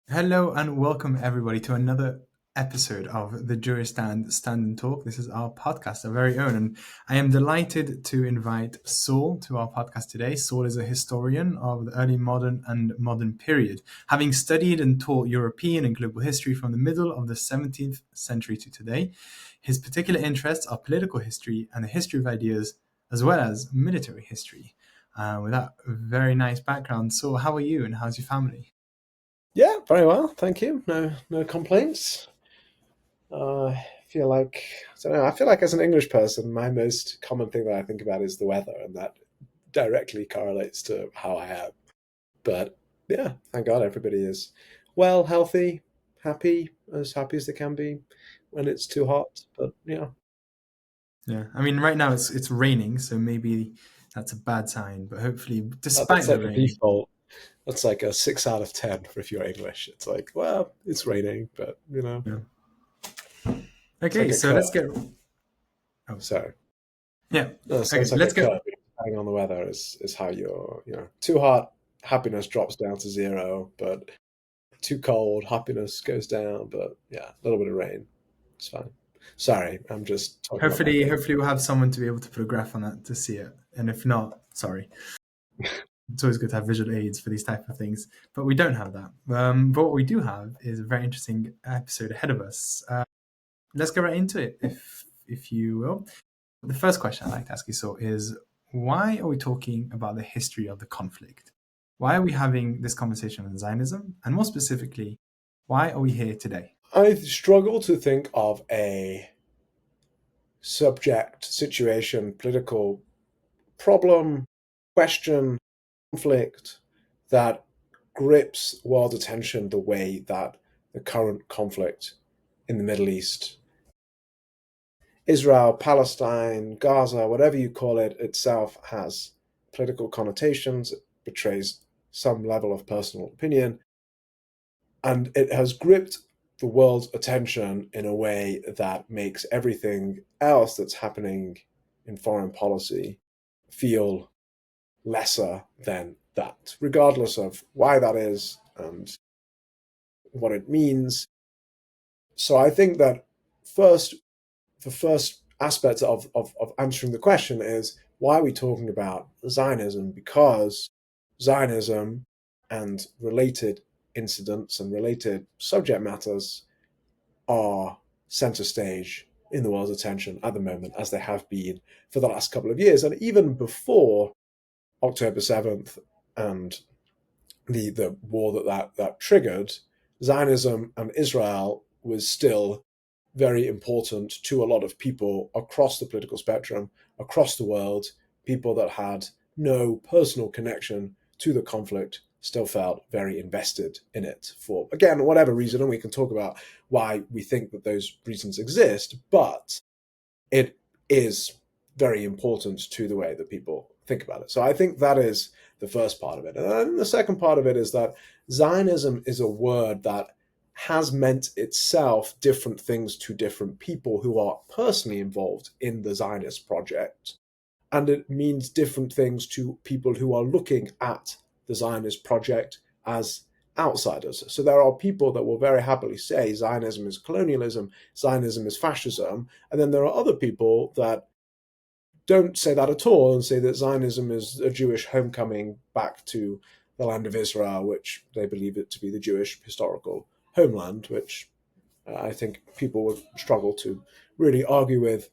Hello and welcome everybody to another episode of the Jewish Stand and Talk. This is our podcast, our very own, and I am delighted to invite Saul to our podcast today. Saul is a historian of the early modern and modern period, having studied and taught European and global history from the middle of the 17th century to today. His particular interests are political history and the history of ideas, as well as military history. With that very nice background, Saul, how are you and how's your family? Yeah, very well, thank you. No complaints. I feel like I don't know. I feel like as an English person, my most common thing that I think about is the weather, and that directly correlates to how I am. But yeah, thank God everybody is well, healthy, happy as they can be when it's too hot. But yeah, Yeah, I mean, right now it's raining, so maybe that's a bad sign. But hopefully, that's despite the like a rain, default. That's like a 6 out of 10 for if you're English. It's like, well, it's raining, but yeah. it's like Okay, a so curve. let's get. Oh, So yeah. no, so Okay, it's like a let's get. curve. Depending on the weather is how you're too hot, happiness drops down to zero, but too cold, happiness goes down. But yeah, a little bit of rain, it's fine. Sorry, I'm just talking about my thing. Hopefully, we'll have someone to be able to put a graph on that to see it. And if not, sorry. It's always good to have visual aids for these type of things, but we don't have that. But what we do have is a very interesting episode ahead of us. Let's get right into it, if you will. The first question I'd like to ask you, so, is why are we talking about the history of the conflict? Why are we having this conversation on Zionism? And more specifically, why are we here today? I struggle to think of a subject, situation, political problem, question, conflict that grips world attention the way that the current conflict in the Middle East, Israel, Palestine, Gaza, whatever you call it, itself has political connotations, it betrays some level of personal opinion, and it has gripped the world's attention in a way that makes everything else that's happening in foreign policy feel lesser than that, regardless of why that is and what it means. So I think that first the first aspect of answering the question is why are we talking about Zionism? Because Zionism and related incidents and related subject matters are center stage in the world's attention at the moment, as they have been for the last couple of years. And even before October 7th and the war that triggered, Zionism and Israel was still very important to a lot of people across the political spectrum, across the world. People that had no personal connection to the conflict still felt very invested in it for, again, whatever reason. And we can talk about why we think that those reasons exist, but it is very important to the way that people think about it. So I think that is the first part of it. And then the second part of it is that Zionism is a word that has meant itself different things to different people who are personally involved in the Zionist project. And it means different things to people who are looking at the Zionist project as outsiders. So there are people that will very happily say Zionism is colonialism, Zionism is fascism, and then there are other people that don't say that at all and say that Zionism is a Jewish homecoming back to the land of Israel, which they believe it to be the Jewish historical homeland, which I think people would struggle to really argue with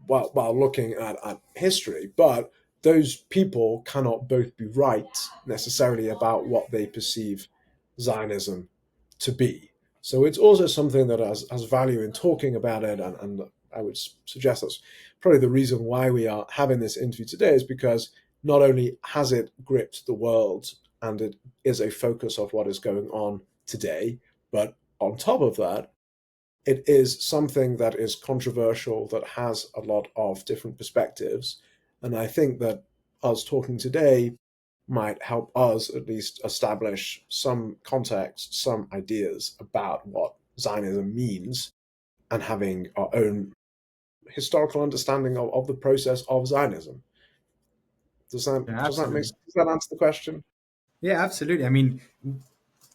while looking at history. But those people cannot both be right necessarily about what they perceive Zionism to be. So it's also something that has value in talking about it. And I would suggest that's probably the reason why we are having this interview today, is because not only has it gripped the world and it is a focus of what is going on today, but on top of that, it is something that is controversial, that has a lot of different perspectives. And I think that us talking today might help us at least establish some context, some ideas about what Zionism means, and having our own historical understanding of the process of Zionism. Does that Yeah, does that make absolutely. sense? Does that answer the question? Yeah, absolutely. I mean,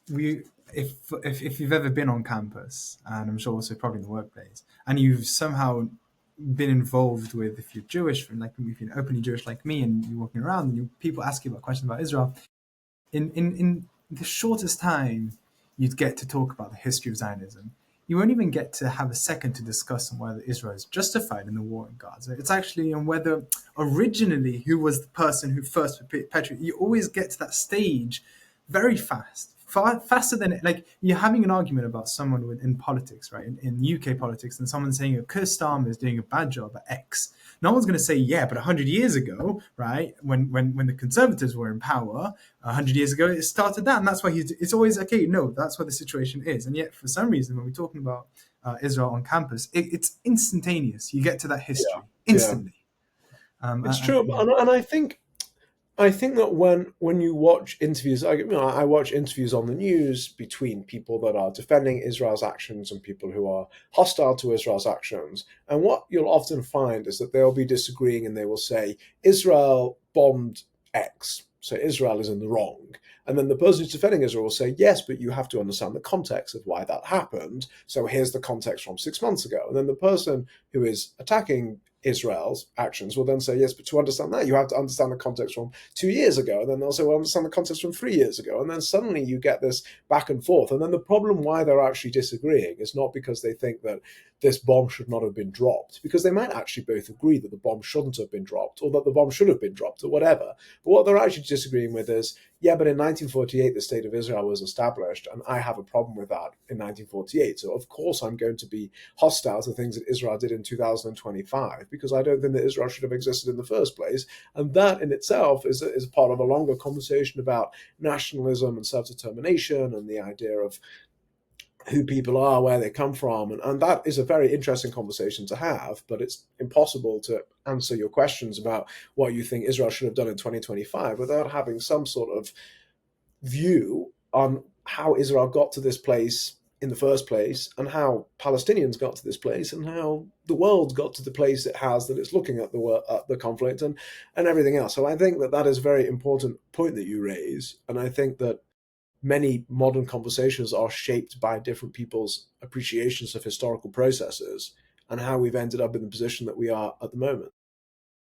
we if you've ever been on campus, and I'm sure also probably in the workplace, and you've somehow been involved with, if you're Jewish, like if you're openly Jewish like me, and you're walking around and people ask you about questions about Israel, in the shortest time you'd get to talk about the history of Zionism, you won't even get to have a second to discuss on whether Israel is justified in the war in Gaza. It's actually on whether originally who was the person who first perpetrated. You always get to that stage very fast, faster than, like, you're having an argument about someone in politics, right? In UK politics, and someone saying, Keir Starmer is doing a bad job at X. No one's going to say, yeah, but 100 years ago, right, when the Conservatives were in power, 100 years ago, it started that. And that's why it's always, okay, no, that's what the situation is. And yet, for some reason, when we're talking about Israel on campus, it's instantaneous. You get to that Yeah, history yeah, instantly. it's true, Yeah. and I think that when you watch interviews, I watch interviews on the news between people that are defending Israel's actions and people who are hostile to Israel's actions, and what you'll often find is that they'll be disagreeing and they will say Israel bombed X, so Israel is in the wrong. And then the person who's defending Israel will say, yes, but you have to understand the context of why that happened. So here's the context from 6 months ago. And then the person who is attacking Israel's actions will then say, yes, but to understand that, you have to understand the context from 2 years ago. And then they'll say, well, understand the context from 3 years ago. And then suddenly you get this back and forth. And then the problem why they're actually disagreeing is not because they think that this bomb should not have been dropped, because they might actually both agree that the bomb shouldn't have been dropped or that the bomb should have been dropped or whatever. But what they're actually disagreeing with is, yeah, but in 1948, the state of Israel was established, and I have a problem with that in 1948. So, of course, I'm going to be hostile to things that Israel did in 2025 because I don't think that Israel should have existed in the first place. And that in itself is part of a longer conversation about nationalism and self determination and the idea of who people are, where they come from. And that is a very interesting conversation to have, but it's impossible to answer your questions about what you think Israel should have done in 2025 without having some sort of view on how Israel got to this place in the first place and how Palestinians got to this place and how the world got to the place it has that it's looking at the conflict and everything else. So I think that is a very important point that you raise. And I think that many modern conversations are shaped by different people's appreciations of historical processes and how we've ended up in the position that we are at the moment.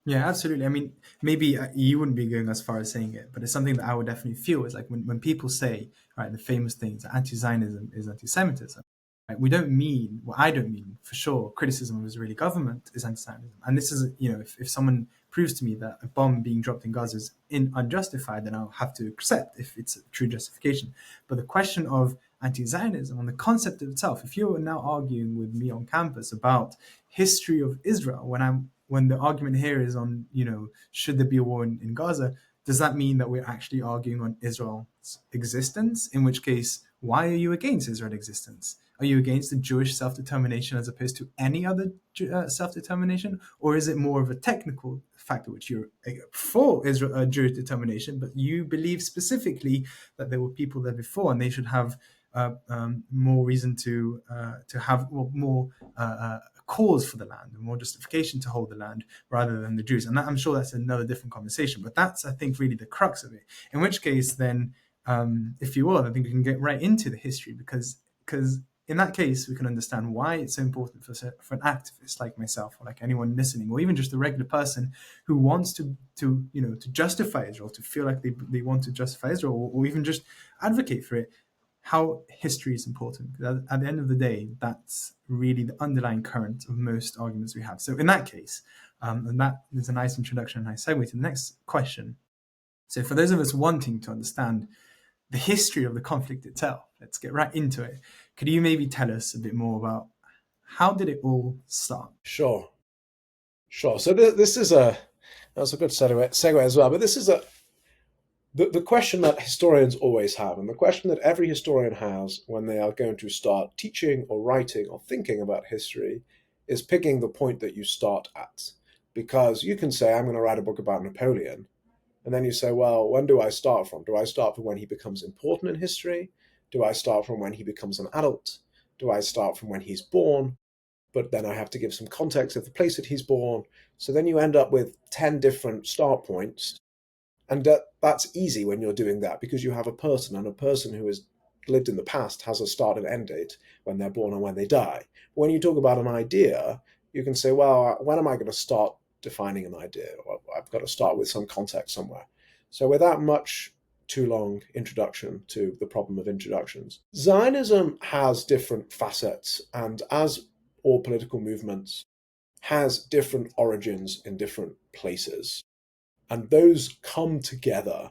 Yeah, absolutely. I mean, maybe you wouldn't be going as far as saying it, but it's something that I would definitely feel is like when people say, right, the famous things, anti-Zionism is anti-Semitism. Right? We don't mean, well, I don't mean for sure, criticism of Israeli government is anti-Zionism. And this is, if someone proves to me that a bomb being dropped in Gaza is unjustified, then I'll have to accept if it's a true justification. But the question of anti-Zionism, on the concept of itself, if you're now arguing with me on campus about history of Israel, when the argument here is on, should there be a war in Gaza, does that mean that we're actually arguing on Israel's existence? In which case, why are you against Israel's existence? Are you against the Jewish self-determination as opposed to any other self-determination? Or is it more of a technical factor, which you're for Israel, Jewish determination, but you believe specifically that there were people there before and they should have more reason to have more cause for the land and more justification to hold the land rather than the Jews. And I'm sure that's another different conversation, but that's, I think, really the crux of it. In which case, then, if you will, I think we can get right into the history because in that case, we can understand why it's so important for an activist like myself or like anyone listening, or even just a regular person who wants to justify Israel, to feel like they want to justify Israel, or even just advocate for it, how history is important. Because at the end of the day, that's really the underlying current of most arguments we have. So in that case, and that is a nice introduction and nice segue to the next question. So for those of us wanting to understand the history of the conflict itself, let's get right into it. Could you maybe tell us a bit more about how did it all start? Sure, sure. So this is that's a good segue as well. But this is the question that historians always have, and the question that every historian has when they are going to start teaching or writing or thinking about history is picking the point that you start at. Because you can say, I'm going to write a book about Napoleon. And then you say, well, when do I start from? Do I start from when he becomes important in history? Do I start from when he becomes an adult? Do I start from when he's born? But then I have to give some context of the place that he's born. So then you end up with 10 different start points. And that's easy when you're doing that because you have a person, and a person who is lived in the past has a start and end date when they're born and when they die. When you talk about an idea, you can say, well, when am I going to start defining an idea? Well, I've got to start with some context somewhere. So without much too long introduction to the problem of introductions, Zionism has different facets, and as all political movements, has different origins in different places. And those come together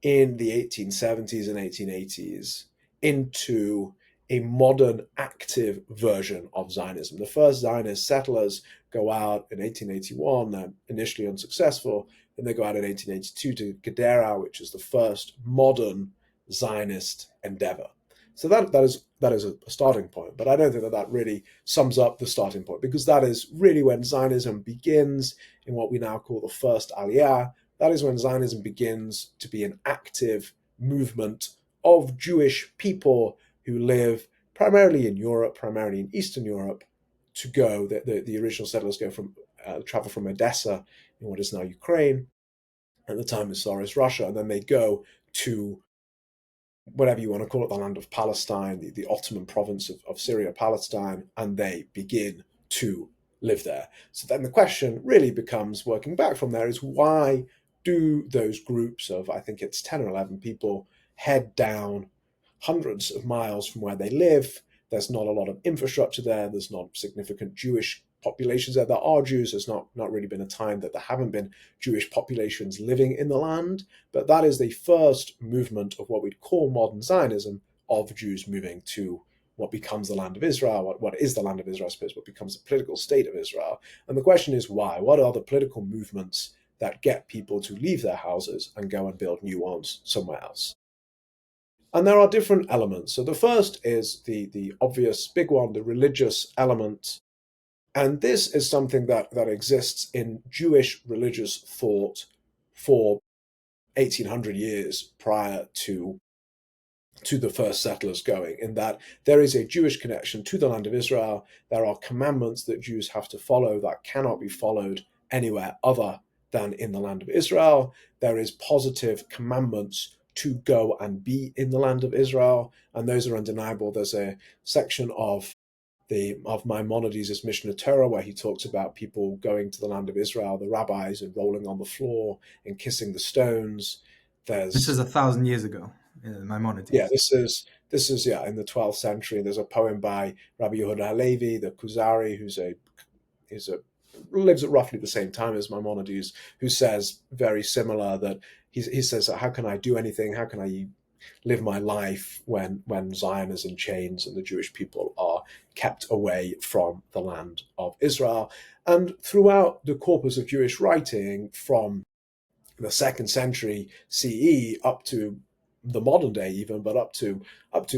in the 1870s and 1880s into a modern active version of Zionism. The first Zionist settlers go out in 1881, they're initially unsuccessful, then they go out in 1882 to Gedera, which is the first modern Zionist endeavor. So that is a starting point, but I don't think that really sums up the starting point, because that is really when Zionism begins in what we now call the first Aliyah. That is when Zionism begins to be an active movement of Jewish people who live primarily in Europe, primarily in Eastern Europe, to go. The original settlers travel from Odessa in what is now Ukraine, at the time of Tsarist Russia, and then they go to whatever you want to call it, the land of Palestine, the Ottoman province of Syria, Palestine, and they begin to live there. So then the question really becomes, working back from there, is why do those groups of, I think it's 10 or 11 people, head down hundreds of miles from where they live? There's not a lot of infrastructure there. There's not significant Jewish populations there. There are Jews. There's not really been a time that there haven't been Jewish populations living in the land. But that is the first movement of what we'd call modern Zionism, of Jews moving to what becomes the land of Israel, what is the land of Israel, I suppose, what becomes the political state of Israel. And the question is why? What are the political movements that get people to leave their houses and go and build new ones somewhere else? And there are different elements. So the first is the obvious big one, the religious element. And this is something that exists in Jewish religious thought for 1800 years prior to the first settlers going, in that there is a Jewish connection to the land of Israel. There are commandments that Jews have to follow that cannot be followed anywhere other than in the land of Israel. There is positive commandments to go and be in the land of Israel, and those are undeniable. There's a section of Maimonides' Mishneh Torah where he talks about people going to the land of Israel, the rabbis, and rolling on the floor and kissing the stones. This is 1,000 years ago, Yeah, Maimonides. this is in the 12th century. There's a poem by Rabbi Yehuda Halevi, the Kuzari, who's a lives at roughly the same time as Maimonides, who says very similar, that he says, how can I do anything? How can I live my life when Zion is in chains and the Jewish people are kept away from the land of Israel? And throughout the corpus of Jewish writing from the 2nd century CE up to the modern day even, but up to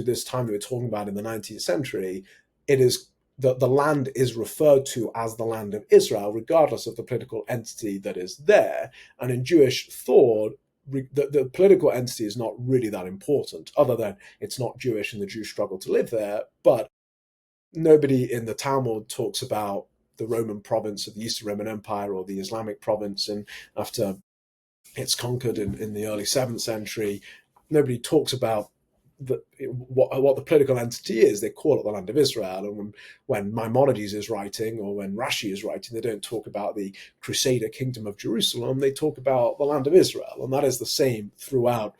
this time that we're talking about in the 19th century, it is the land is referred to as the land of Israel, regardless of the political entity that is there. And in Jewish thought, the political entity is not really that important, other than it's not Jewish and the Jews struggle to live there. But nobody in the Talmud talks about the Roman province of the Eastern Roman Empire or the Islamic province, and after it's conquered in the early 7th century, nobody talks about what the political entity is. They call it the land of Israel. And when Maimonides is writing, or when Rashi is writing, they don't talk about the Crusader kingdom of Jerusalem. They talk about the land of Israel. And that is the same throughout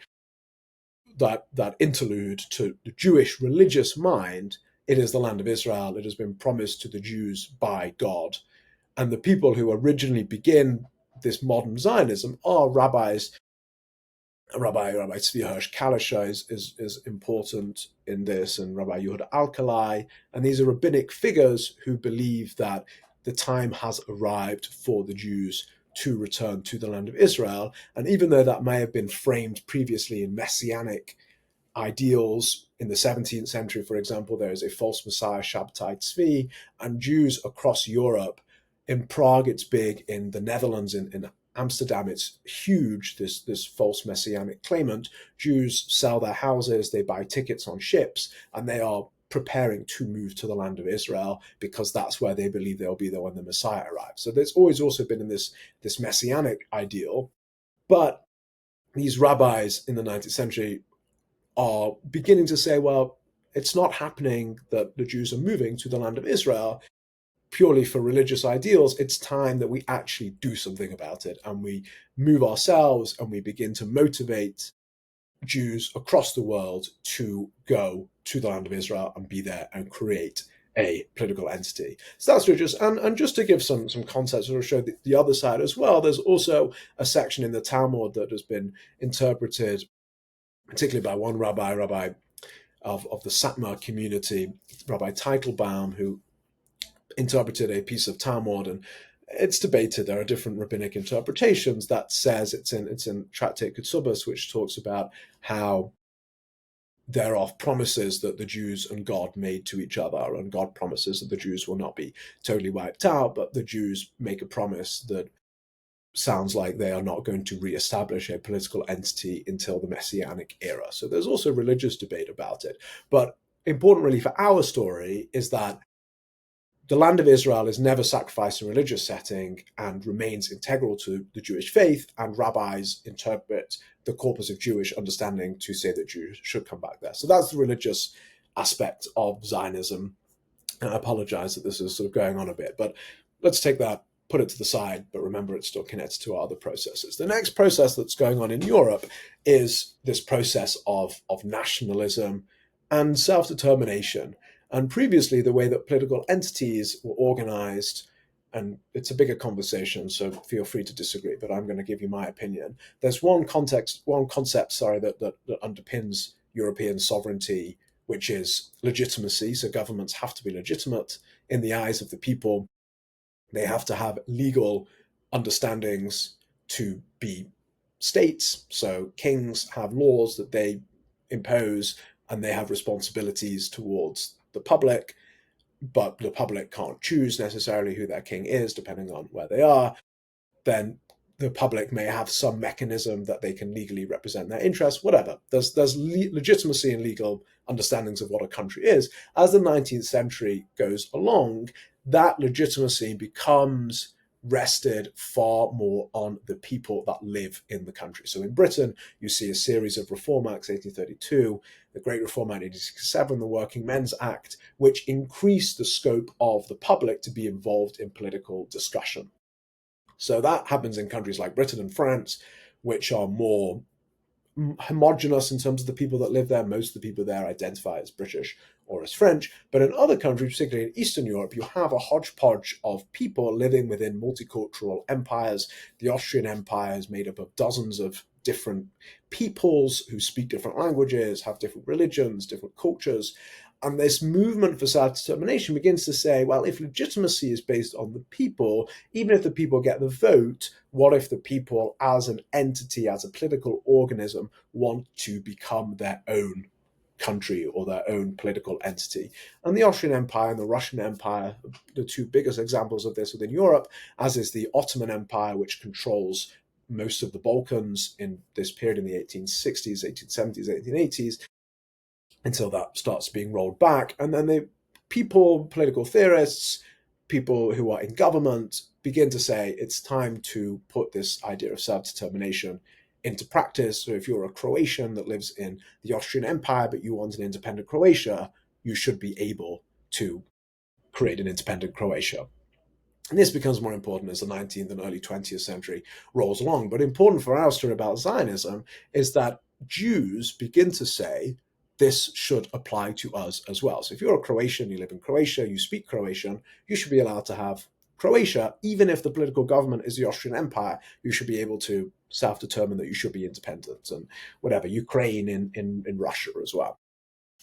that interlude to the Jewish religious mind. It is the land of Israel. It has been promised to the Jews by God. And the people who originally begin this modern Zionism are rabbis. Rabbi Tzvi Hirsch Kalischer is important in this, and Rabbi Yehuda Alkalai. And these are rabbinic figures who believe that the time has arrived for the Jews to return to the land of Israel. And even though that may have been framed previously in messianic ideals, in the 17th century, for example, there is a false messiah, Shabtai Tzvi, and Jews across Europe. In Prague, it's big. In the Netherlands, in Amsterdam, it's huge, this false messianic claimant. Jews sell their houses, they buy tickets on ships, and they are preparing to move to the land of Israel because that's where they believe they'll be there when the Messiah arrives. So there's always also been in this messianic ideal. But these rabbis in the 19th century are beginning to say, well, it's not happening that the Jews are moving to the land of Israel purely for religious ideals. It's time that we actually do something about it, and we move ourselves and we begin to motivate Jews across the world to go to the land of Israel and be there and create a political entity. So that's religious. And just to give some context, or show the other side as well, there's also a section in the Talmud that has been interpreted, particularly by one rabbi of the Satmar community, Rabbi Teitelbaum, who interpreted a piece of Talmud, and it's debated. There are different rabbinic interpretations. That says it's in Tractate Ketsubos, which talks about how there are promises that the Jews and God made to each other, and God promises that the Jews will not be totally wiped out, but the Jews make a promise that sounds like they are not going to reestablish a political entity until the Messianic era. So there's also religious debate about it. But important really for our story is that the land of Israel is never sacrificed in a religious setting and remains integral to the Jewish faith, and rabbis interpret the corpus of Jewish understanding to say that Jews should come back there. So that's the religious aspect of Zionism. And I apologize that this is sort of going on a bit, but let's take that, put it to the side, but remember it's still connected to our other processes. The next process that's going on in Europe is this process of nationalism and self-determination. And previously, the way that political entities were organized, and it's a bigger conversation, so feel free to disagree, but I'm going to give you my opinion. There's one concept, that underpins European sovereignty, which is legitimacy. So governments have to be legitimate in the eyes of the people. They have to have legal understandings to be states. So kings have laws that they impose, and they have responsibilities towards the public, but the public can't choose necessarily who their king is, depending on where they are. Then the public may have some mechanism that they can legally represent their interests, whatever. There's legitimacy and legal understandings of what a country is. As the 19th century goes along, that legitimacy becomes rested far more on the people that live in the country. So in Britain, you see a series of Reform Acts, 1832, the Great Reform Act, 1867, the Working Men's Act, which increased the scope of the public to be involved in political discussion. So that happens in countries like Britain and France, which are more homogenous in terms of the people that live there. Most of the people there identify as British or as French. But in other countries, particularly in Eastern Europe, you have a hodgepodge of people living within multicultural empires. The Austrian Empire is made up of dozens of different peoples who speak different languages, have different religions, different cultures. And this movement for self-determination begins to say, well, if legitimacy is based on the people, even if the people get the vote, what if the people as an entity, as a political organism, want to become their own country or their own political entity? And the Austrian Empire and the Russian Empire, the two biggest examples of this within Europe, as is the Ottoman Empire, which controls most of the Balkans in this period in the 1860s, 1870s, 1880s, until that starts being rolled back. And then people, political theorists, people who are in government begin to say it's time to put this idea of self-determination into practice. So if you're a Croatian that lives in the Austrian Empire, but you want an independent Croatia, you should be able to create an independent Croatia. And this becomes more important as the 19th and early 20th century rolls along. But important for our story about Zionism is that Jews begin to say, this should apply to us as well. So if you're a Croatian, you live in Croatia, you speak Croatian, you should be allowed to have Croatia. Even if the political government is the Austrian Empire, you should be able to self-determine that you should be independent, and whatever, Ukraine in Russia as well.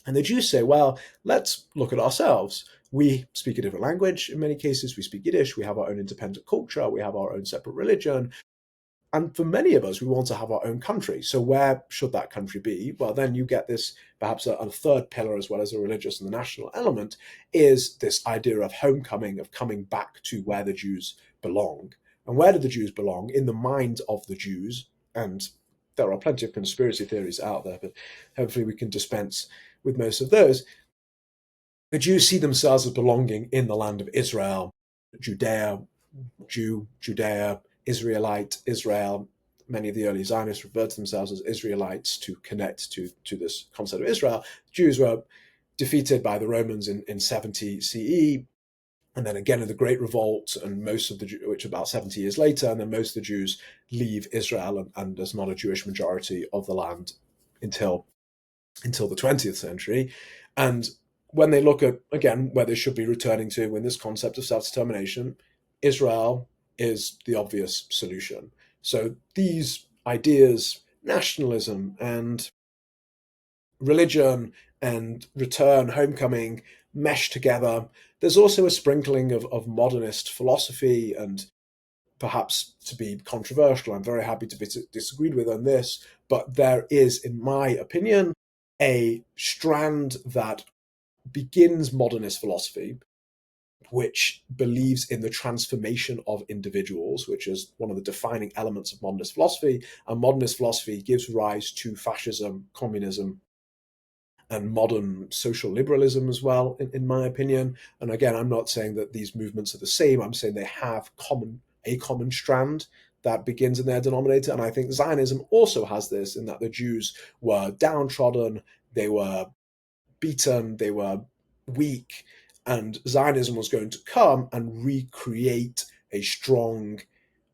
And the Jews say, well, let's look at ourselves. We speak a different language in many cases. We speak Yiddish. We have our own independent culture. We have our own separate religion. And for many of us, we want to have our own country. So where should that country be? Well, then you get this, perhaps a third pillar, as well as a religious and the national element, is this idea of homecoming, of coming back to where the Jews belong. And where do the Jews belong? In the mind of the Jews. And there are plenty of conspiracy theories out there, but hopefully we can dispense with most of those. The Jews see themselves as belonging in the land of Israel, Judea, Jew, Judea, Israelite, Israel. many of the early Zionists referred to themselves as Israelites to connect to this concept of Israel. Jews were defeated by the Romans in 70 CE, and then again in the Great Revolt, and most of the, which about 70 years later, and then most of the Jews leave Israel, and there's not a Jewish majority of the land until the 20th century. And when they look at, again, where they should be returning to in this concept of self-determination, Israel is the obvious solution. So these ideas, nationalism and religion and return, homecoming, mesh together. There's also a sprinkling of modernist philosophy, and perhaps to be controversial, I'm very happy to be disagreed with on this, but there is, in my opinion, a strand that begins modernist philosophy, which believes in the transformation of individuals, which is one of the defining elements of modernist philosophy. And modernist philosophy gives rise to fascism, communism, and modern social liberalism as well, in my opinion. And again, I'm not saying that these movements are the same. I'm saying they have a common strand that begins in their denominator. And I think Zionism also has this, in that the Jews were downtrodden, they were beaten, they were weak, and Zionism was going to come and recreate a strong,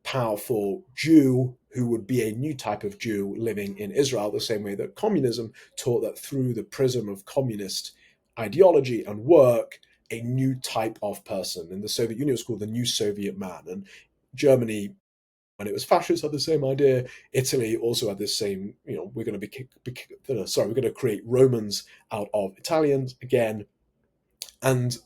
powerful Jew who would be a new type of Jew living in Israel, the same way that communism taught that through the prism of communist ideology and work, a new type of person. And the Soviet Union was called the New Soviet Man. And Germany, when it was fascist, had the same idea. Italy also had this same, we're going to create Romans out of Italians again. And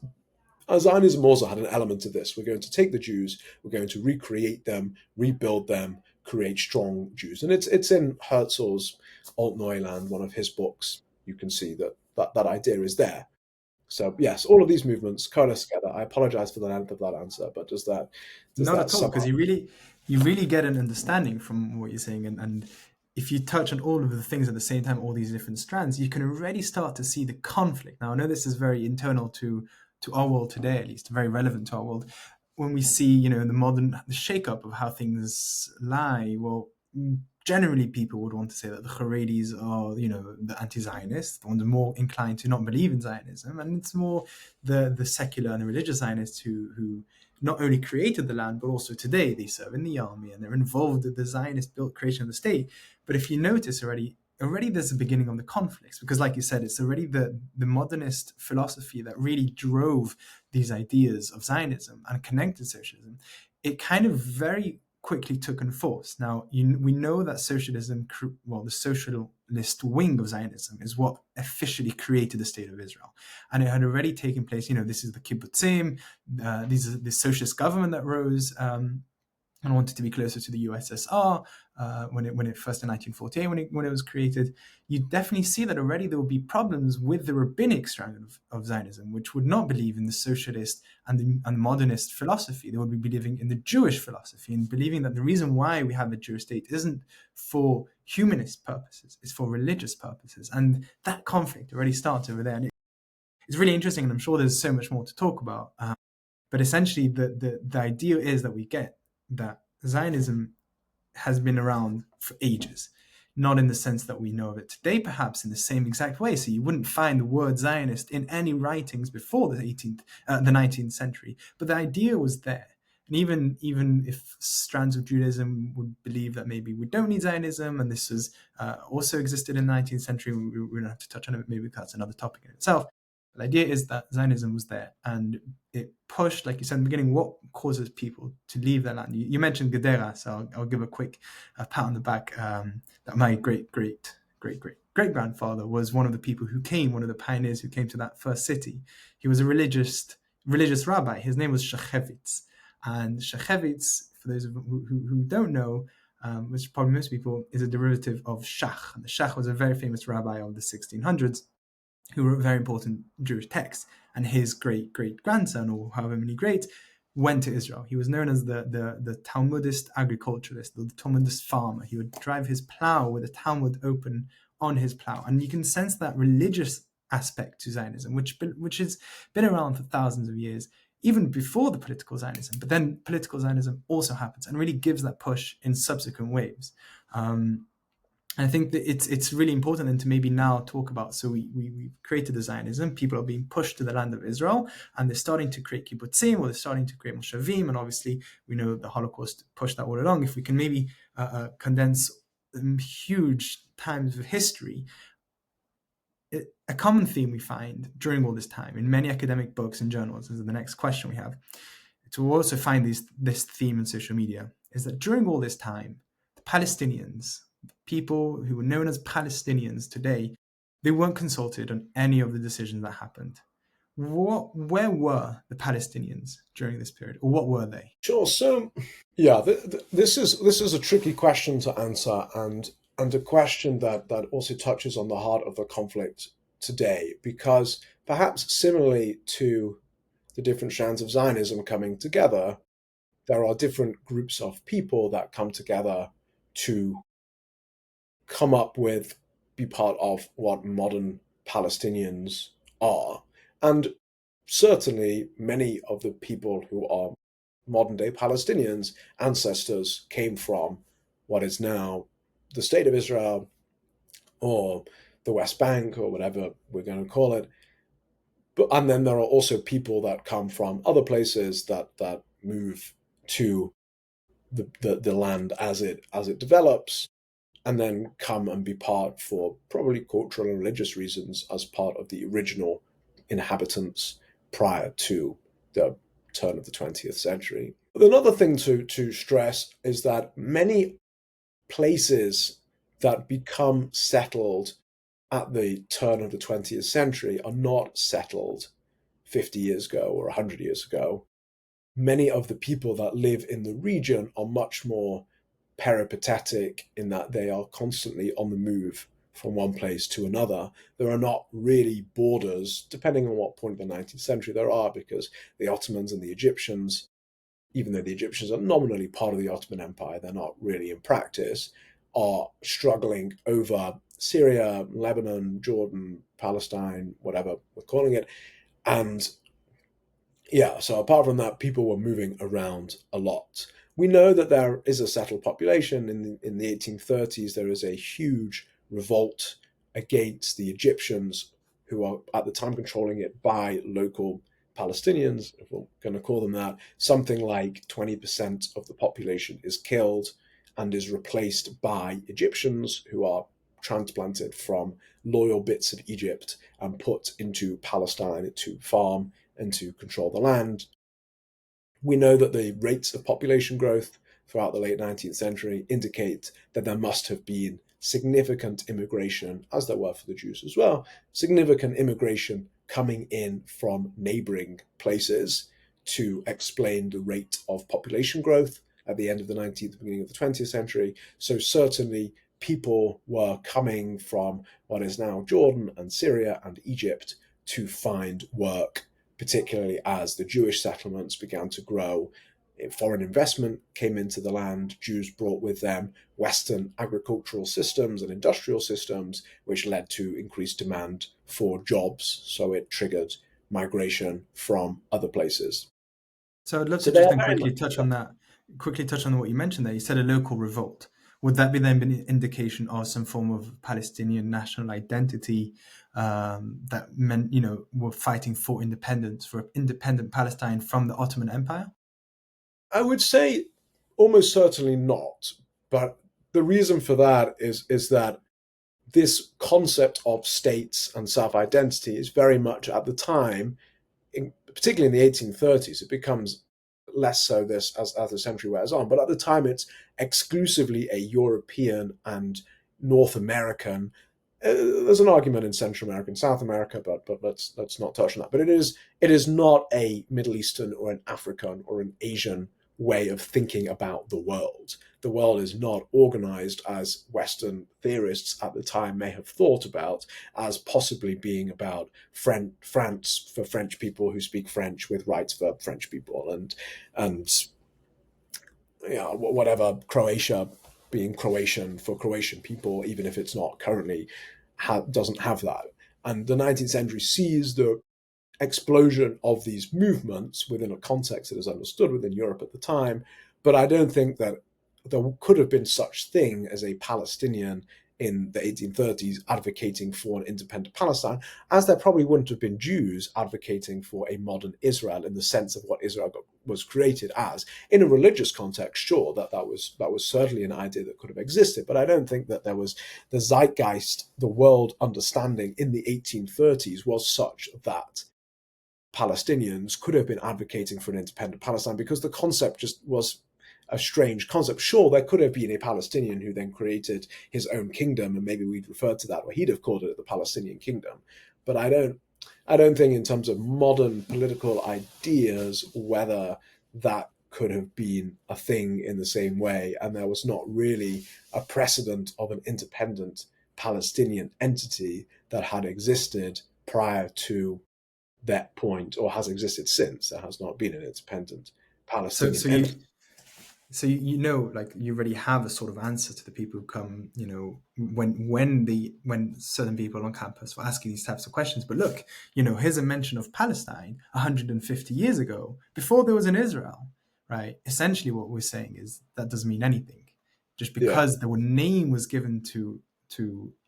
Zionism also had an element of this. We're going to take the Jews, we're going to recreate them, rebuild them, create strong Jews. And it's in Herzl's Alt Neuland, one of his books. You can see that idea is there. So yes, all of these movements coalesce together. I apologize for the length of that answer, but does Not that at all, sum because up? you really get an understanding from what you're saying, and if you touch on all of the things at the same time, all these different strands, you can already start to see the conflict. Now, I know this is very internal to our world today, at least very relevant to our world. When we see, the shakeup of how things lie, well, generally people would want to say that the Haredis are, the anti-Zionists, the ones more inclined to not believe in Zionism, and it's more the secular and the religious Zionists who not only created the land, but also today they serve in the army and they're involved in the Zionist built creation of the state. But if you notice already there's a beginning of the conflicts, because like you said, it's already the modernist philosophy that really drove these ideas of Zionism and connected socialism. It kind of very quickly took on force. Now, we know that socialism, the socialist wing of Zionism is what officially created the state of Israel. And it had already taken place, this is the kibbutzim, these are the socialist government that rose and wanted to be closer to the USSR when it first in 1948 when it was created. You definitely see that already there will be problems with the rabbinic strand of Zionism, which would not believe in the socialist and the modernist philosophy. They would be believing in the Jewish philosophy and believing that the reason why we have a Jewish state isn't for humanist purposes, it's for religious purposes. And that conflict already starts over there. And it's really interesting, and I'm sure there's so much more to talk about. But essentially, the idea is that we get that Zionism has been around for ages, not in the sense that we know of it today, perhaps in the same exact way. So you wouldn't find the word Zionist in any writings before the 19th century, but the idea was there. And even if strands of Judaism would believe that maybe we don't need Zionism, and this was also existed in the 19th century, we don't have to touch on it. Maybe that's another topic in itself. The idea is that Zionism was there, and it pushed, like you said in the beginning, what causes people to leave their land. You mentioned Gedera, so I'll give a quick pat on the back. That my great grandfather was one of the people who came, one of the pioneers who came to that first city. He was a religious rabbi. His name was Shechevitz, and Shechevitz, for those who don't know, which probably most people, is a derivative of Shach. And the Shach was a very famous rabbi of the 1600s who wrote very important Jewish texts, and his great-grandson, or however many greats, went to Israel. He was known as the Talmudist agriculturalist, the Talmudist farmer. He would drive his plow with a Talmud open on his plow. And you can sense that religious aspect to Zionism, which has been around for thousands of years, even before the political Zionism. But then political Zionism also happens and really gives that push in subsequent waves. I think that it's really important then to maybe now talk about, so we created the Zionism, people are being pushed to the land of Israel, and they're starting to create kibbutzim, or they're starting to create moshavim, and obviously we know the Holocaust pushed that all along. If we can maybe condense huge times of history, a common theme we find during all this time in many academic books and journals, this is the next question we have, to also find this theme in social media, is that during all this time, the Palestinians, people who were known as Palestinians today, they weren't consulted on any of the decisions that happened. Where were the Palestinians during this period, or what were they? Sure. So, yeah, this is a tricky question to answer, and a question that also touches on the heart of the conflict today, because perhaps similarly to the different strands of Zionism coming together, there are different groups of people that come together to come up with, be part of what modern Palestinians are. And certainly many of the people who are modern day Palestinians' ancestors came from what is now the State of Israel or the West Bank or whatever we're going to call it. And then there are also people that come from other places that move to the land as it develops, and then come and be part, for probably cultural and religious reasons, as part of the original inhabitants prior to the turn of the 20th century. Another thing to stress is that many places that become settled at the turn of the 20th century are not settled 50 years ago or 100 years ago. Many of the people that live in the region are much more peripatetic in that they are constantly on the move from one place to another. There are not really borders, depending on what point of the 19th century there are, because the Ottomans and the Egyptians, even though the Egyptians are nominally part of the Ottoman Empire, they're not really in practice, are struggling over Syria, Lebanon, Jordan, Palestine, whatever we're calling it. And yeah, so apart from that, people were moving around a lot. We know that there is a settled population. In the 1830s, there is a huge revolt against the Egyptians, who are at the time controlling it by local Palestinians, if we're going to call them that. Something like 20% of the population is killed and is replaced by Egyptians, who are transplanted from loyal bits of Egypt and put into Palestine to farm and to control the land. We know that the rates of population growth throughout the late 19th century indicate that there must have been significant immigration, as there were for the Jews as well, significant immigration coming in from neighboring places to explain the rate of population growth at the end of the 19th, beginning of the 20th century. So certainly people were coming from what is now Jordan and Syria and Egypt to find work, particularly as the Jewish settlements began to grow. Foreign investment came into the land. Jews brought with them Western agricultural systems and industrial systems, which led to increased demand for jobs. So it triggered migration from other places. So I'd love to just then quickly touch on that. Quickly touch on what you mentioned there. You said a local revolt. Would that be then an indication of some form of Palestinian national identity that meant, were fighting for independence, for independent Palestine from the Ottoman Empire? I would say almost certainly not. But the reason for that is that this concept of states and self-identity is very much at the time, particularly in the 1830s, it becomes less so this as the century wears on. But at the time, it's exclusively a European and North American. There's an argument in Central America and South America, but let's not touch on that. But it is not a Middle Eastern or an African or an Asian way of thinking about the world. The world is not organized as Western theorists at the time may have thought about, as possibly being about France for French people who speak French with rights for French people, and whatever, Croatia being Croatian for Croatian people, even if it's not currently, doesn't have that. And the 19th century sees the explosion of these movements within a context that is understood within Europe at the time. But I don't think that there could have been such thing as a Palestinian in the 1830s advocating for an independent Palestine, as there probably wouldn't have been Jews advocating for a modern Israel in the sense of what Israel was created as. In a religious context, sure, that was certainly an idea that could have existed, but I don't think that there was the zeitgeist, the world understanding in the 1830s was such that Palestinians could have been advocating for an independent Palestine, because the concept just was a strange concept. Sure, there could have been a Palestinian who then created his own kingdom, and maybe we'd refer to that, or he'd have called it the Palestinian Kingdom. But I don't think in terms of modern political ideas whether that could have been a thing in the same way, and there was not really a precedent of an independent Palestinian entity that had existed prior to that point, or has existed since. There has not been an independent So Palestinian so you entity. so you know, like, you already have a sort of answer to the people who come, when certain people on campus were asking these types of questions. But look, here's a mention of Palestine 150 years ago, before there was an Israel, right? Essentially what we're saying is that doesn't mean anything. Just Yeah, because the name was given to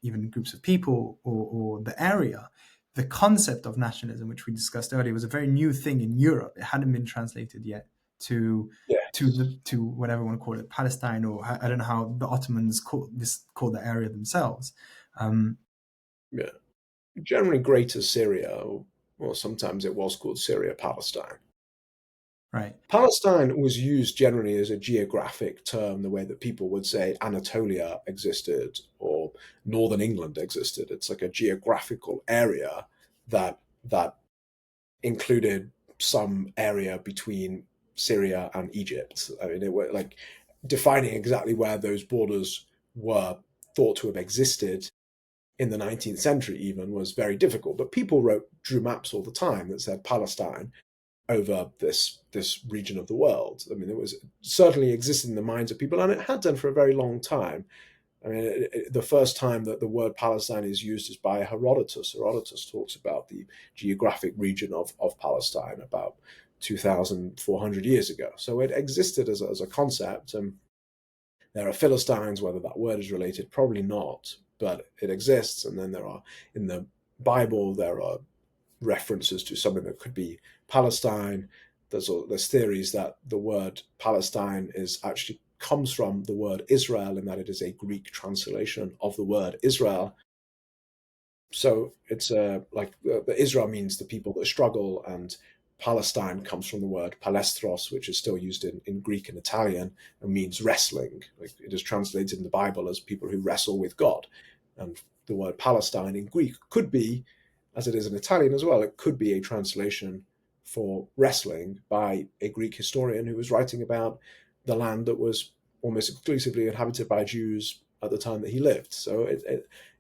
even groups of people, or the area, the concept of nationalism, which we discussed earlier, was a very new thing in Europe. It hadn't been translated yet to yes, whatever you want to call it, Palestine, or I don't know how the Ottomans called the area themselves. Um, yeah. Generally, Greater Syria, or sometimes it was called Syria Palestine. right. Palestine was used generally as a geographic term, the way that people would say Anatolia existed or Northern England existed. It's like a geographical area that included some area between Syria and Egypt. I mean, it were like defining exactly where those borders were thought to have existed in the 19th century even was very difficult. But people drew maps all the time that said Palestine over this region of the world. I mean, it was certainly existed in the minds of people, and it had done for a very long time. I mean, the first time that the word Palestine is used is by Herodotus. Herodotus talks about the geographic region of Palestine about 2,400 years ago. So it existed as a concept. And there are Philistines, whether that word is related, probably not, but it exists. And then there are, in the Bible, there are references to something that could be Palestine. There's theories that the word Palestine is actually comes from the word Israel, and that it is a Greek translation of the word Israel. So it's like the Israel means the people that struggle, and Palestine comes from the word palestros, which is still used in Greek and Italian and means wrestling. Like, it is translated in the Bible as people who wrestle with God. And the word Palestine in Greek could be, as it is in Italian as well, it could be a translation for wrestling by a Greek historian who was writing about the land that was almost exclusively inhabited by Jews at the time that he lived. So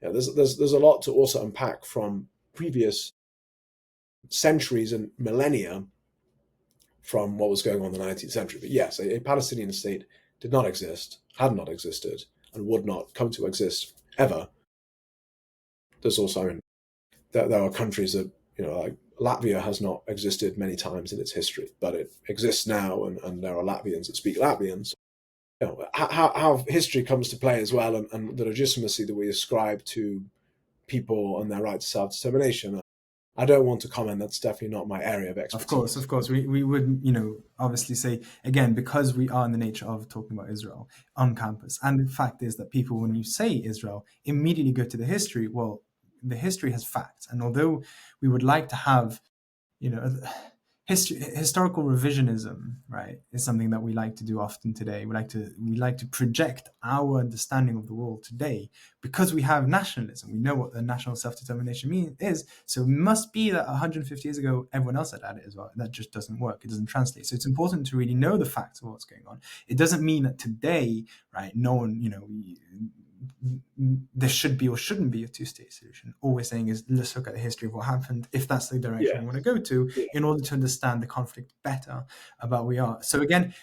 there's a lot to also unpack from previous centuries and millennia from what was going on in the 19th century. But yes, a Palestinian state did not exist, had not existed, and would not come to exist ever. There's also, I mean, there are countries that, like Latvia has not existed many times in its history, but it exists now, and there are Latvians that speak Latvian. So, how history comes to play as well, and the legitimacy that we ascribe to people and their right to self-determination. I don't want to comment. That's definitely not my area of Of course, expertise. of course, we would, obviously say, again, because we are in the nature of talking about Israel on campus. And the fact is that people, when you say Israel, immediately go to the history. Well, the history has facts. And although we would like to have, you know, historical revisionism, right, is something that we like to do often today. We like to project our understanding of the world today, because we have nationalism. We know what the national self-determination is. So it must be that 150 years ago everyone else had it as well. That just doesn't work. It doesn't translate. So it's important to really know the facts of what's going on. It doesn't mean that today, right, no one, there should be or shouldn't be a two-state solution. All we're saying is, let's look at the history of what happened, if that's the direction Yeah, we want to go to, yeah, in order to understand the conflict better about where we are. So again,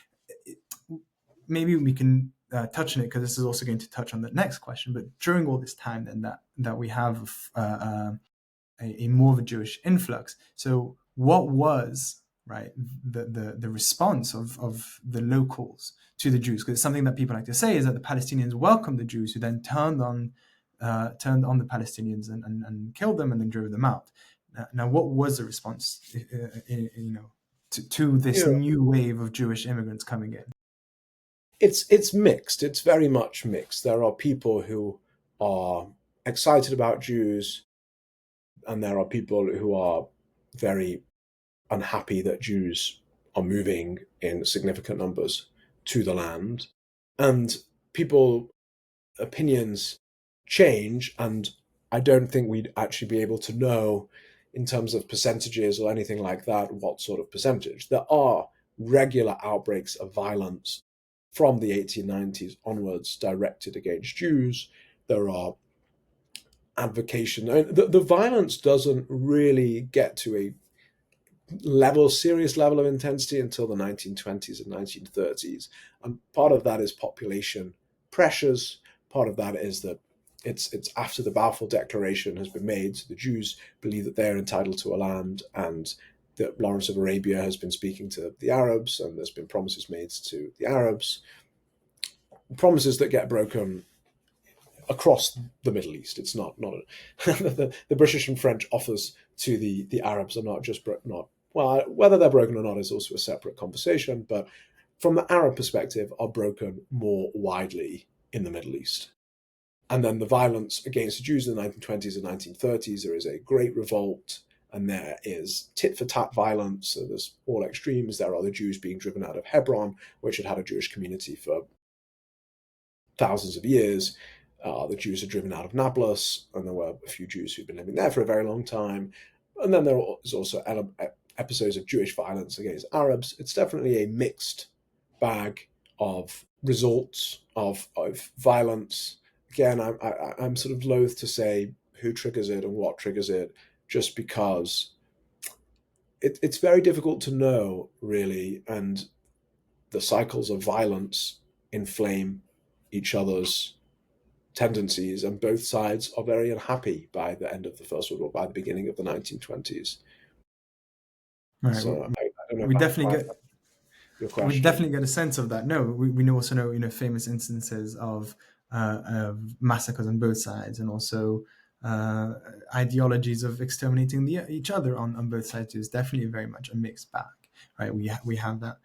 maybe we can touch on it, because this is also going to touch on the next question. But during all this time then that we have a more of a Jewish influx. So what was, right, the response of the locals to the Jews? Because something that people like to say is that the Palestinians welcomed the Jews, who then turned on the Palestinians and killed them and then drove them out. Now, what was the response, to this new wave of Jewish immigrants coming in? It's mixed. It's very much mixed. There are people who are excited about Jews, and there are people who are very unhappy that Jews are moving in significant numbers to the land. And people opinions change, and I don't think we'd actually be able to know in terms of percentages or anything like that what sort of percentage. There are regular outbreaks of violence from the 1890s onwards directed against Jews. There are advocation. I mean, the violence doesn't really get to a serious level of intensity until the 1920s and 1930s. And part of that is population pressures. Part of that is that it's after the Balfour Declaration has been made. So the Jews believe that they're entitled to a land, and that Lawrence of Arabia has been speaking to the Arabs, and there's been promises made to the Arabs, promises that get broken across the Middle East. It's not the British and French offers to the Arabs are not just not well, whether they're broken or not is also a separate conversation, but from the Arab perspective, are broken more widely in the Middle East. And then the violence against the Jews in the 1920s and 1930s, there is a great revolt, and there is tit-for-tat violence. So there's all extremes. There are the Jews being driven out of Hebron, which had had a Jewish community for thousands of years. The Jews are driven out of Nablus, and there were a few Jews who'd been living there for a very long time. And then there is also episodes of Jewish violence against Arabs. It's definitely a mixed bag of results of violence. Again, I'm sort of loath to say who triggers it and what triggers it, just because it's very difficult to know, really, and the cycles of violence inflame each other's tendencies, and both sides are very unhappy by the end of the First World War, by the beginning of the 1920s. Right. So I don't know We if I definitely quite get your we question. definitely get a sense of that. No, we also know famous instances of massacres on both sides, and also uh, ideologies of exterminating each other on both sides. Is definitely very much a mixed bag, right? We have that.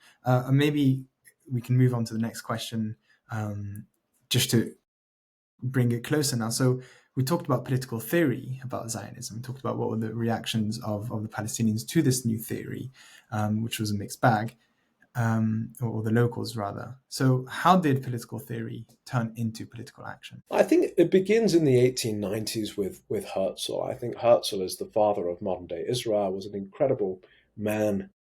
Maybe we can move on to the next question, just to bring it closer now. So we talked about political theory about Zionism. We talked about what were the reactions of the Palestinians to this new theory, which was a mixed bag, or the locals rather. So how did political theory turn into political action? I think it begins in the 1890s with Herzl. I think Herzl is the father of modern day Israel, was an incredible man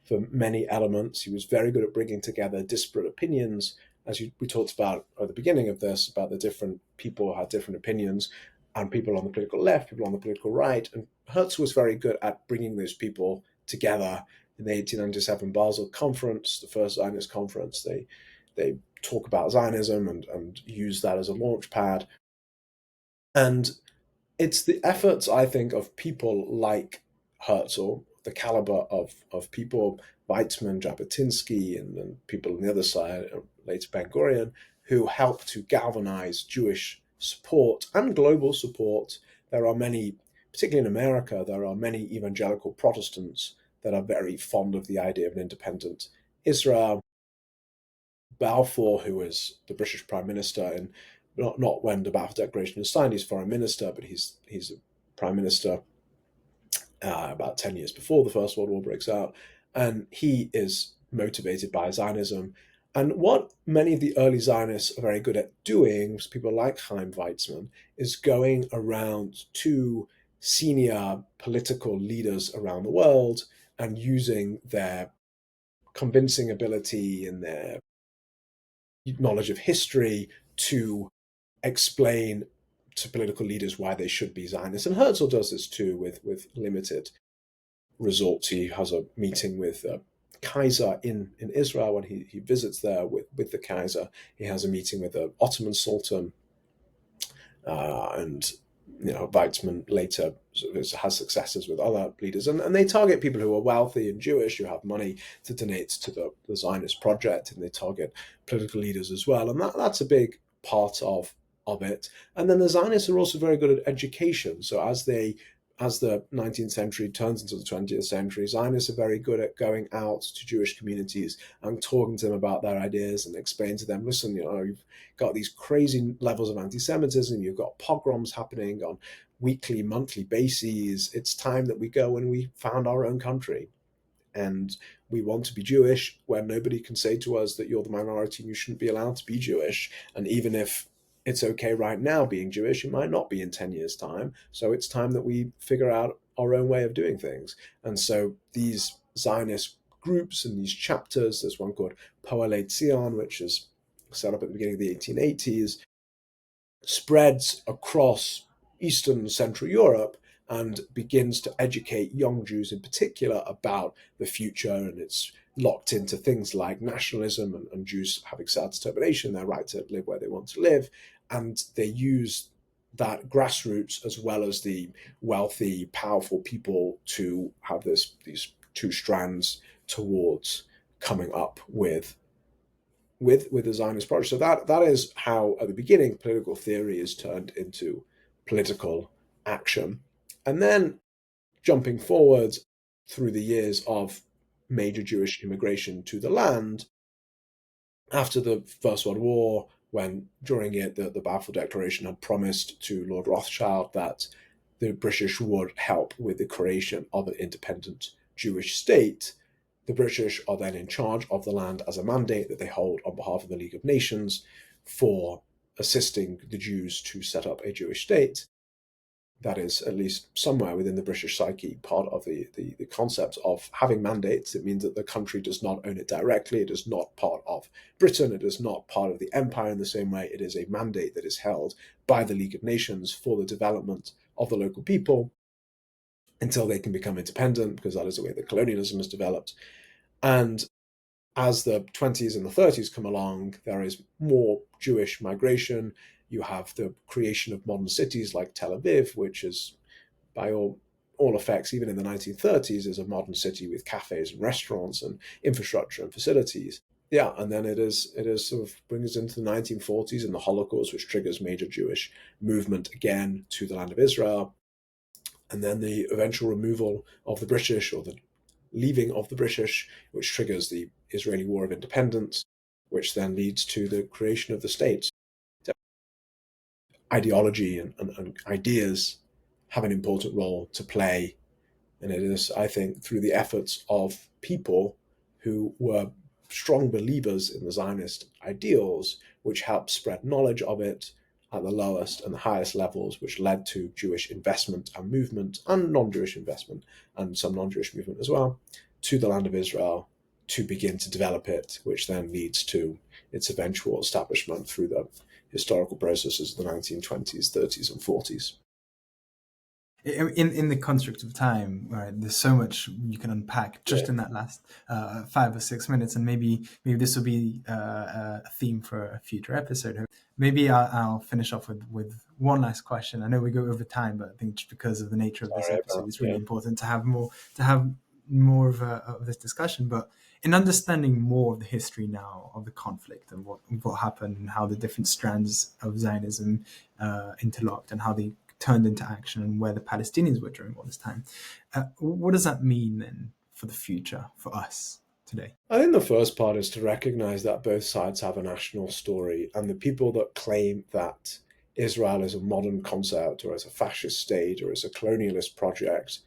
for many elements. He was very good at bringing together disparate opinions, as we talked about at the beginning of this, about the different people had different opinions, and people on the political left, people on the political right. And Herzl was very good at bringing those people together. In the 1897 Basel Conference, the first Zionist conference, they talk about Zionism and use that as a launch pad. And it's the efforts, I think, of people like Herzl, the caliber of people, Weizmann, Jabotinsky, and people on the other side, later Ben Gurion, who helped to galvanize Jewish support and global support. There are many, particularly in America, there are many evangelical Protestants that are very fond of the idea of an independent Israel. Balfour, who is the British Prime Minister, and not when the Balfour Declaration is signed, he's Foreign Minister, but he's a Prime Minister about 10 years before the First World War breaks out, and he is motivated by Zionism. And what many of the early Zionists are very good at doing, people like Chaim Weizmann, is going around to senior political leaders around the world and using their convincing ability and their knowledge of history to explain to political leaders why they should be Zionists. And Herzl does this too with limited results. He has a meeting with Kaiser in Israel when he visits there with the Kaiser. He has a meeting with the Ottoman Sultan and Weizmann later has successors with other leaders, and they target people who are wealthy and Jewish, who have money to donate to the Zionist project, and they target political leaders as well, and that's a big part of it. And then the Zionists are also very good at education. So as the 19th century turns into the 20th century, Zionists are very good at going out to Jewish communities and talking to them about their ideas and explaining to them, listen, you've got these crazy levels of anti-Semitism, you've got pogroms happening on weekly, monthly bases. It's time that we go and we found our own country. And we want to be Jewish, where nobody can say to us that you're the minority and you shouldn't be allowed to be Jewish. And even if it's okay right now being Jewish, it might not be in 10 years' time. So it's time that we figure out our own way of doing things. And so these Zionist groups and these chapters, there's one called Poalei Zion, which is set up at the beginning of the 1880s, spreads across Eastern and Central Europe and begins to educate young Jews in particular about the future. And it's locked into things like nationalism and Jews having self-determination, their right to live where they want to live. And they use that grassroots as well as the wealthy, powerful people to have these two strands towards coming up with the Zionist project. So that is how, at the beginning, political theory is turned into political action. And then jumping forward through the years of major Jewish immigration to the land, after the First World War, when during it the Balfour Declaration had promised to Lord Rothschild that the British would help with the creation of an independent Jewish state, the British are then in charge of the land as a mandate that they hold on behalf of the League of Nations for assisting the Jews to set up a Jewish state. That is, at least somewhere within the British psyche, part of the concept of having mandates. It means that the country does not own it directly. It is not part of Britain. It is not part of the empire in the same way. It is a mandate that is held by the League of Nations for the development of the local people until they can become independent, because that is the way that colonialism has developed. And as the 20s and the 30s come along, there is more Jewish migration. You have the creation of modern cities like Tel Aviv, which is, by all effects, even in the 1930s, is a modern city with cafes and restaurants and infrastructure and facilities. Yeah, and then it is sort of brings us into the 1940s and the Holocaust, which triggers major Jewish movement again to the land of Israel. And then the eventual removal of the British, or the leaving of the British, which triggers the Israeli War of Independence, which then leads to the creation of the states. Ideology and ideas have an important role to play, and it is, I think, through the efforts of people who were strong believers in the Zionist ideals, which helped spread knowledge of it at the lowest and the highest levels, which led to Jewish investment and movement, and non-Jewish investment and some non-Jewish movement as well, to the land of Israel to begin to develop it, which then leads to its eventual establishment through the historical processes of the 1920s, 30s, and 40s. In the construct of time, right, there's so much you can unpack just in that last 5 or 6 minutes, and maybe this will be a theme for a future episode. Maybe I'll finish off with one last question. I know we go over time, but I think just because of the nature of this episode, it's really important to have more of this discussion. But in understanding more of the history now of the conflict and what happened and how the different strands of Zionism interlocked and how they turned into action and where the Palestinians were during all this time. What does that mean then for the future, for us today? I think the first part is to recognize that both sides have a national story, and the people that claim that Israel is a modern concept or as a fascist state or as a colonialist project,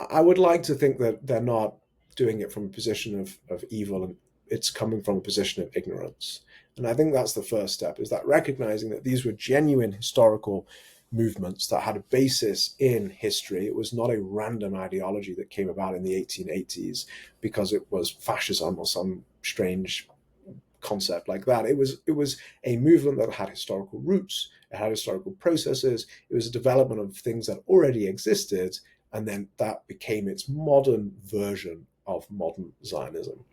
I would like to think that they're not doing it from a position of evil, and it's coming from a position of ignorance. And I think that's the first step, is that recognizing that these were genuine historical movements that had a basis in history. It was not a random ideology that came about in the 1880s because it was fascism or some strange concept like that. It was a movement that had historical roots, it had historical processes, it was a development of things that already existed, and then that became its modern version of modern Zionism.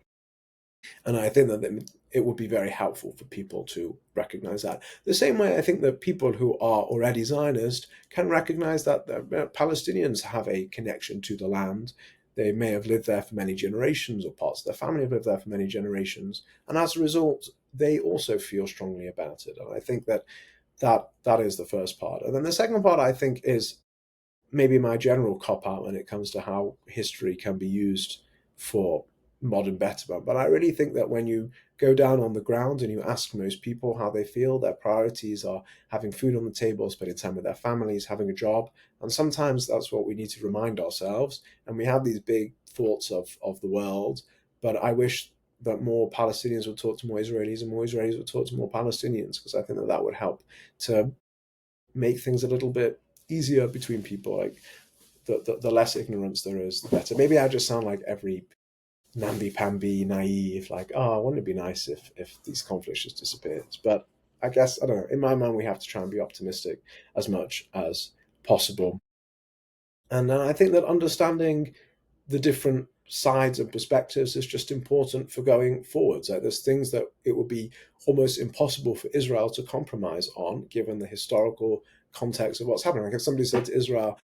And I think that it would be very helpful for people to recognize that. The same way I think that people who are already Zionist can recognize that Palestinians have a connection to the land. They may have lived there for many generations, or parts of their family have lived there for many generations. And as a result, they also feel strongly about it. And I think that is the first part. And then the second part, I think, is maybe my general cop out when it comes to how history can be used for modern betterment. But I really think that when you go down on the ground and you ask most people how they feel, their priorities are having food on the table, spending time with their families, having a job. And sometimes that's what we need to remind ourselves. And we have these big thoughts of the world. But I wish that more Palestinians would talk to more Israelis and more Israelis would talk to more Palestinians, because I think that that would help to make things a little bit easier between people. Like the less ignorance there is, the better. Maybe I just sound like every namby-pamby, naive, like, oh, wouldn't it be nice if these conflicts just disappeared? But I guess, I don't know, in my mind, we have to try and be optimistic as much as possible. And I think that understanding the different sides and perspectives is just important for going forwards. Like, there's things that it would be almost impossible for Israel to compromise on, given the historical context of what's happening. Like if somebody said to Israel,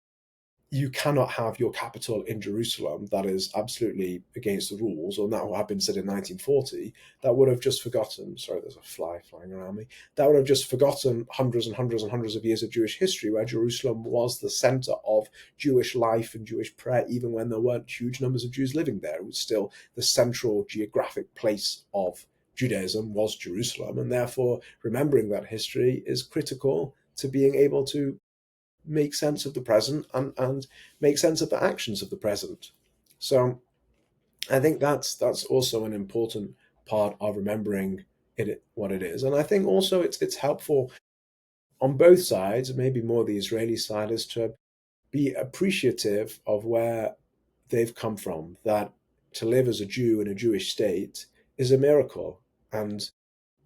you cannot have your capital in Jerusalem, that is absolutely against the rules, or that would have been said in 1940, that would have just forgotten, sorry, there's a fly flying around me, that would have just forgotten hundreds and hundreds and hundreds of years of Jewish history, where Jerusalem was the center of Jewish life and Jewish prayer, even when there weren't huge numbers of Jews living there. It was still the central geographic place of Judaism was Jerusalem, and therefore remembering that history is critical to being able to make sense of the present and make sense of the actions of the present. So I think that's also an important part of remembering it what it is. And I think also it's helpful on both sides, maybe more the Israeli side, is to be appreciative of where they've come from. That to live as a Jew in a Jewish state is a miracle. And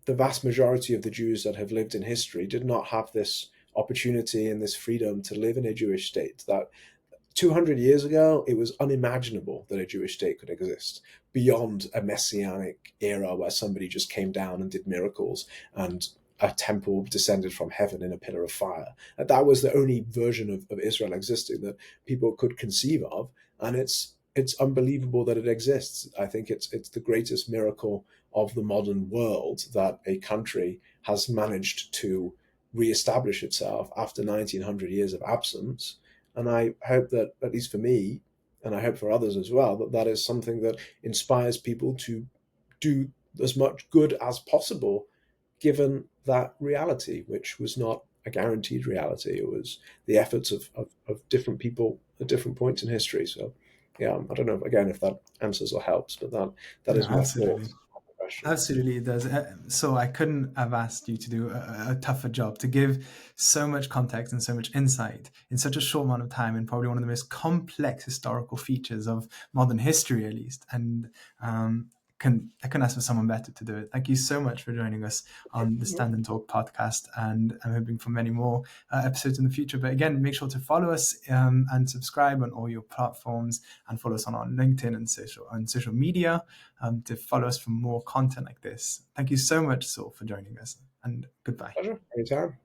the vast majority of the Jews that have lived in history did not have this opportunity and this freedom to live in a Jewish state. That 200 years ago, it was unimaginable that a Jewish state could exist beyond a messianic era where somebody just came down and did miracles and a temple descended from heaven in a pillar of fire. And that was the only version of Israel existing that people could conceive of. And it's unbelievable that it exists. I think it's the greatest miracle of the modern world that a country has managed to reestablish itself after 1900 years of absence. And I hope that, at least for me, and I hope for others as well, that that is something that inspires people to do as much good as possible, given that reality, which was not a guaranteed reality. It was the efforts of different people at different points in history. So, yeah, I don't know, again, if that answers or helps, but that No, is my absolutely. thoughts on the question. Absolutely, it does. So I couldn't have asked you to do a tougher job to give so much context and so much insight in such a short amount of time, and probably one of the most complex historical features of modern history, at least. And I couldn't ask for someone better to do it. Thank you so much for joining us on the Stand and Talk podcast, and I'm hoping for many more episodes in the future. But again, make sure to follow us and subscribe on all your platforms, and follow us on our LinkedIn and social media to follow us for more content like this. Thank you so much, Saul, for joining us, and goodbye. Pleasure. Anytime.